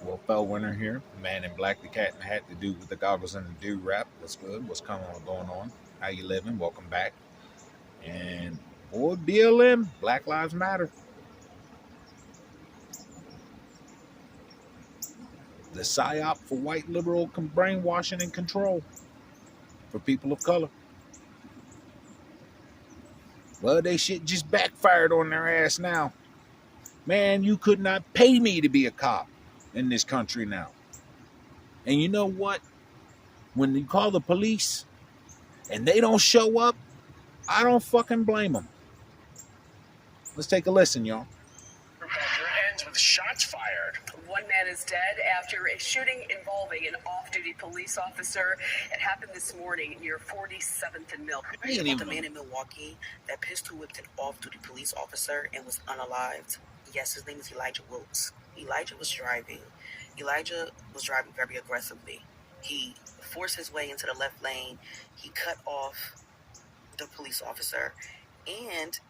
Well, fell winter here. Man in black, the cat in the hat, the dude with the goggles and the dude rap. What's good? What's going on? How you living? Welcome back. And boy, BLM, Black Lives Matter. The psyop for white liberal brainwashing and control for people of color. Well, they shit just backfired on their ass now. Man, you could not pay me to be a cop in this country now. And you know what? When you call the police and they don't show up, I don't fucking blame them. Let's take a listen, y'all. Ends with shots fired. One man is dead after a shooting involving an off-duty police officer. It happened this morning near 47th and Mill. The man in Milwaukee that pistol whipped an off-duty police officer and was unalived. Yes, his name is Elijah Wilkes. Elijah was driving very aggressively. He forced his way into the left lane. He cut off the police officer and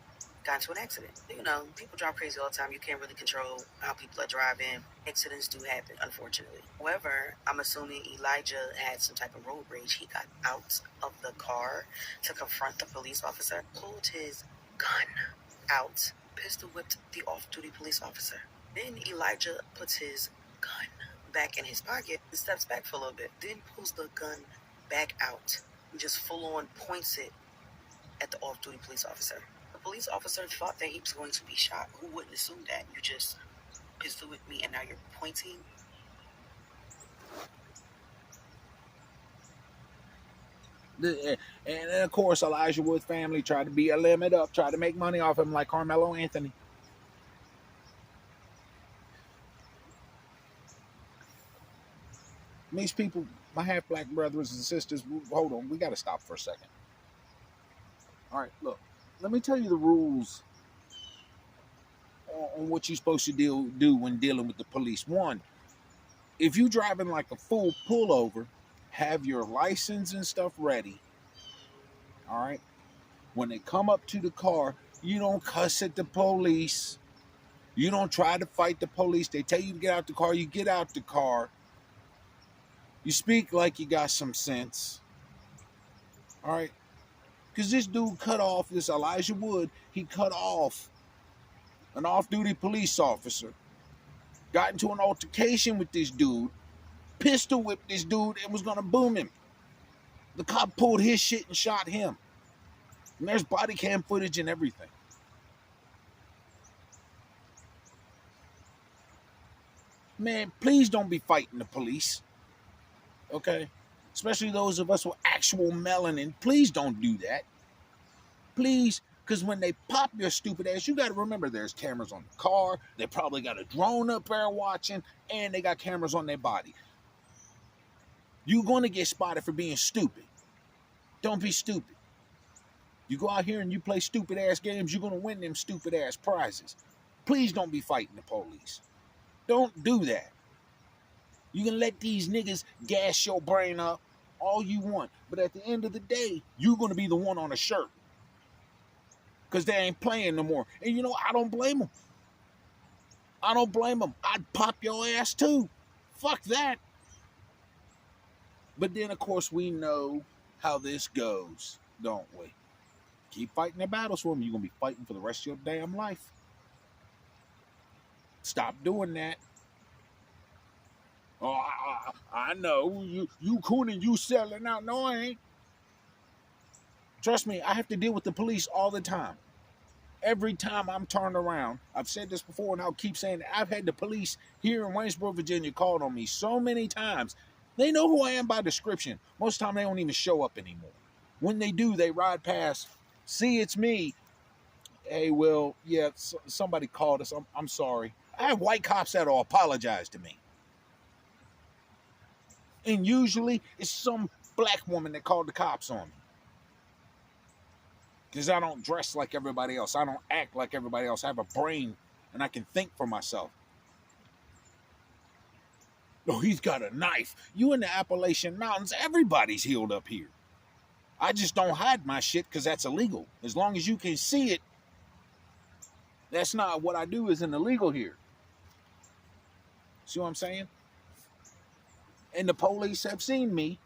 got into an accident. You know, people drive crazy all the time. You can't really control how people are driving. Accidents do happen, unfortunately. However, I'm assuming Elijah had some type of road rage. He got out of the car to confront the police officer, pulled his gun out, pistol whipped the off-duty police officer. Then Elijah puts his gun back in his pocket and steps back for a little bit, then pulls the gun back out and just full-on points it at the off-duty police officer. The police officer thought that he was going to be shot. Who wouldn't assume that? You just pistol with me and now you're pointing. And of course, Elijah Wood's family tried to BLM it up, tried to make money off him like Carmelo Anthony. These people, my half-black brothers and sisters, hold on, we got to stop for a second. All right, look, let me tell you the rules on what you're supposed to do when dealing with the police. One, if you're driving like a fool, pull over, have your license and stuff ready. All right? When they come up to the car, you don't cuss at the police. You don't try to fight the police. They tell you to get out the car, you get out the car. You speak like you got some sense. All right? Because this dude cut off, this Elijah Wood, he cut off an off-duty police officer, got into an altercation with this dude, pistol whipped this dude, and was going to boom him. The cop pulled his shit and shot him. And there's body cam footage and everything. Man, please don't be fighting the police. Okay? Especially those of us with actual melanin. Please don't do that. Please, because when they pop your stupid ass, you got to remember there's cameras on the car. They probably got a drone up there watching, and they got cameras on their body. You're going to get spotted for being stupid. Don't be stupid. You go out here and you play stupid ass games, you're going to win them stupid ass prizes. Please don't be fighting the police. Don't do that. You can let these niggas gas your brain up all you want. But at the end of the day, you're going to be the one on the shirt. Because they ain't playing no more. And you know, I don't blame them. I don't blame them. I'd pop your ass too. Fuck that. But then, of course, we know how this goes, don't we? Keep fighting their battles for them. You're going to be fighting for the rest of your damn life. Stop doing that. Oh, I know. You cooning, you selling out. No, I ain't. Trust me, I have to deal with the police all the time. Every time I'm turned around, I've said this before and I'll keep saying it. I've had the police here in Waynesboro, Virginia called on me so many times. They know who I am by description. Most of the time, they don't even show up anymore. When they do, they ride past. See, it's me. Hey, well, yeah, somebody called us. I'm sorry. I have white cops that'll apologize to me. And usually, it's some black woman that called the cops on me. Because I don't dress like everybody else. I don't act like everybody else. I have a brain, and I can think for myself. Oh, he's got a knife. You in the Appalachian Mountains, everybody's healed up here. I just don't hide my shit because that's illegal. As long as you can see it, that's not what I do isn't illegal here. See what I'm saying? And the police have seen me.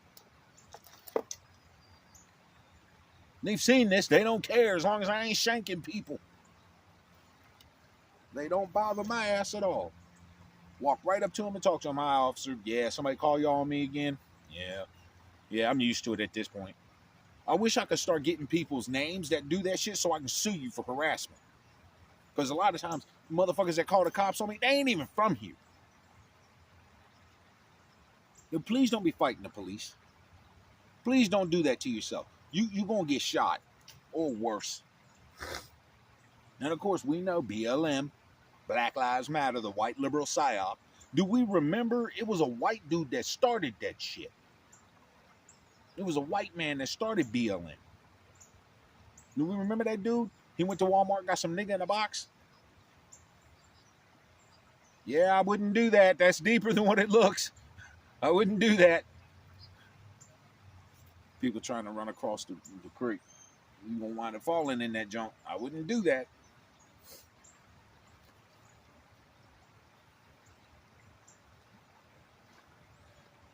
They've seen this. They don't care as long as I ain't shanking people. They don't bother my ass at all. Walk right up to them and talk to them. Hi, officer. Yeah, somebody call y'all on me again? Yeah, I'm used to it at this point. I wish I could start getting people's names that do that shit so I can sue you for harassment. Because a lot of times, motherfuckers that call the cops on me, they ain't even from here. But please don't be fighting the police. Please don't do that to yourself. You gonna get shot or worse. And of course, we know BLM, Black Lives Matter, the white liberal psyop. Do we remember it was a white dude that started that shit? It was a white man that started BLM. Do we remember that dude? He went to Walmart, got some nigga in a box. Yeah, I wouldn't do that. That's deeper than what it looks. I wouldn't do that. People trying to run across the creek. You gonna wind up falling in that junk. I wouldn't do that.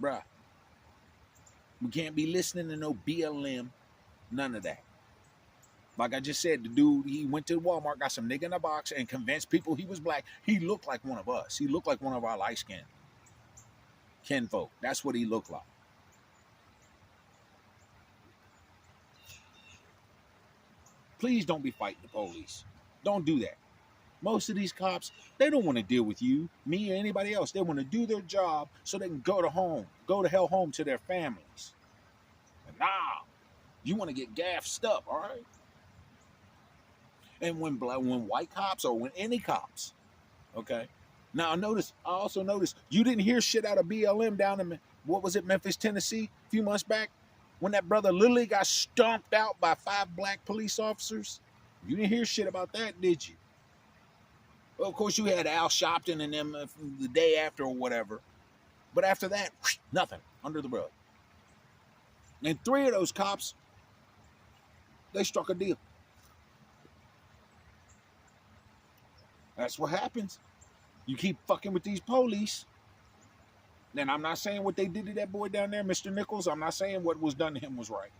Bruh. We can't be listening to no BLM. None of that. Like I just said, the dude, he went to Walmart, got some nigga in a box, and convinced people he was black. He looked like one of us. He looked like one of our light-skinned kinfolk. That's what he looked like. Please don't be fighting the police. Don't do that. Most of these cops, they don't want to deal with you, me, or anybody else. They want to do their job so they can go to hell home to their families. But nah, you want to get gaffed up, all right? And when white cops or when any cops, okay? Now I also noticed you didn't hear shit out of BLM down in, what was it, Memphis, Tennessee, a few months back, when that brother literally got stomped out by 5 black police officers. You didn't hear shit about that, did you? Well, of course, you had Al Sharpton and them the day after or whatever. But after that, nothing, under the rug. And 3 of those cops, they struck a deal. That's what happens. You keep fucking with these police. And I'm not saying what they did to that boy down there, Mr. Nichols. I'm not saying what was done to him was right.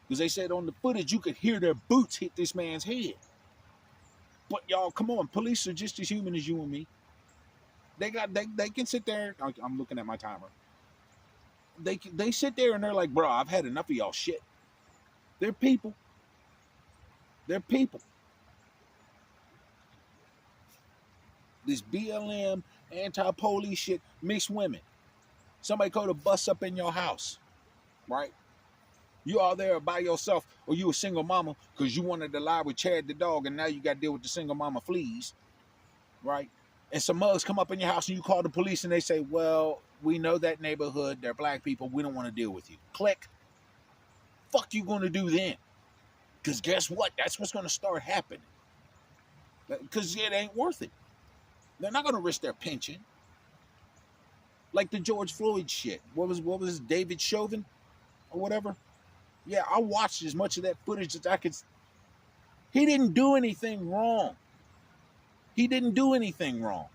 Because they said on the footage, you could hear their boots hit this man's head. But y'all, come on. Police are just as human as you and me. They can sit there. I'm looking at my timer. They sit there and they're like, bro, I've had enough of y'all shit. They're people. They're people. This BLM, anti-police shit, mixed women. Somebody called a bus up in your house, right? You all there by yourself, or you a single mama because you wanted to lie with Chad the dog, and now you got to deal with the single mama fleas, right? And some mugs come up in your house, and you call the police, and they say, well, we know that neighborhood, they're black people, we don't want to deal with you. Click. Fuck you going to do then? Because guess what? That's what's going to start happening. Because it ain't worth it. They're not going to risk their pension. Like the George Floyd shit. What was David Chauvin or whatever? Yeah, I watched as much of that footage as I could. He didn't do anything wrong. He didn't do anything wrong.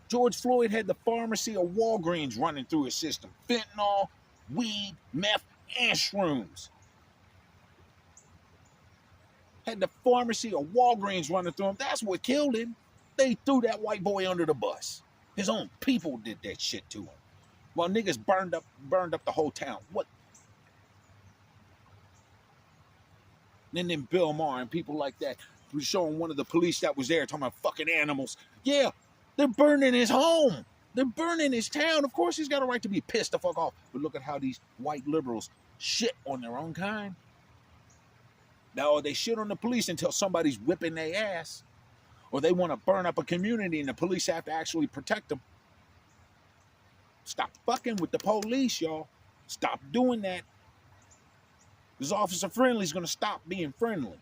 George Floyd had the pharmacy of Walgreens running through his system. Fentanyl, weed, meth, and shrooms. Had the pharmacy of Walgreens running through him. That's what killed him. They threw that white boy under the bus. His own people did that shit to him. While niggas burned up the whole town. What? And then Bill Maher and people like that was showing one of the police that was there talking about fucking animals. Yeah, they're burning his home. They're burning his town. Of course he's got a right to be pissed the fuck off. But look at how these white liberals shit on their own kind. Now they shit on the police until somebody's whipping their ass. Or they want to burn up a community and the police have to actually protect them. Stop fucking with the police, y'all. Stop doing that. Because Officer Friendly is going to stop being friendly.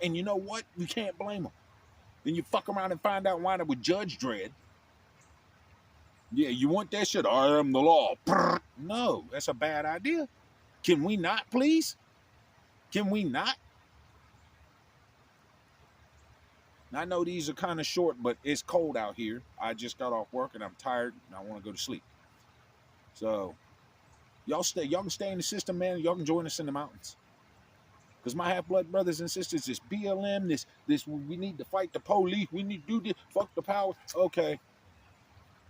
And you know what? You can't blame them. Then you fuck around and find out wind up with Judge Dredd. Yeah, you want that shit? I am the law. No, that's a bad idea. Can we not, please? Can we not? And I know these are kind of short, but it's cold out here. I just got off work and I'm tired and I want to go to sleep. So y'all can stay in the system, man. Y'all can join us in the mountains. Because my half-blood brothers and sisters, this BLM, this we need to fight the police. We need to do this. Fuck the power. Okay.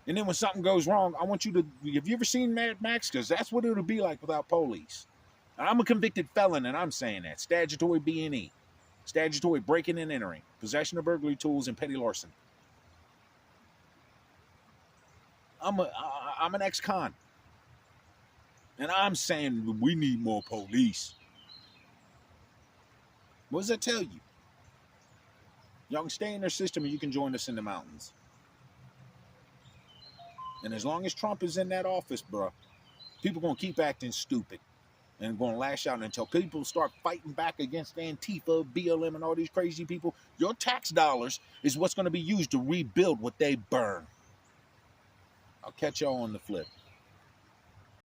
And then when something goes wrong, I want you to. Have you ever seen Mad Max? Because that's what it'll be like without police. And I'm a convicted felon, and I'm saying that. Statutory B&E. Statutory breaking and entering. Possession of burglary tools and petty larceny. I'm an ex-con. And I'm saying we need more police. What does that tell you? Y'all can stay in their system and you can join us in the mountains. And as long as Trump is in that office, bro, people going to keep acting stupid and going to lash out until people start fighting back against Antifa, BLM, and all these crazy people. Your tax dollars is what's going to be used to rebuild what they burn. I'll catch y'all on the flip.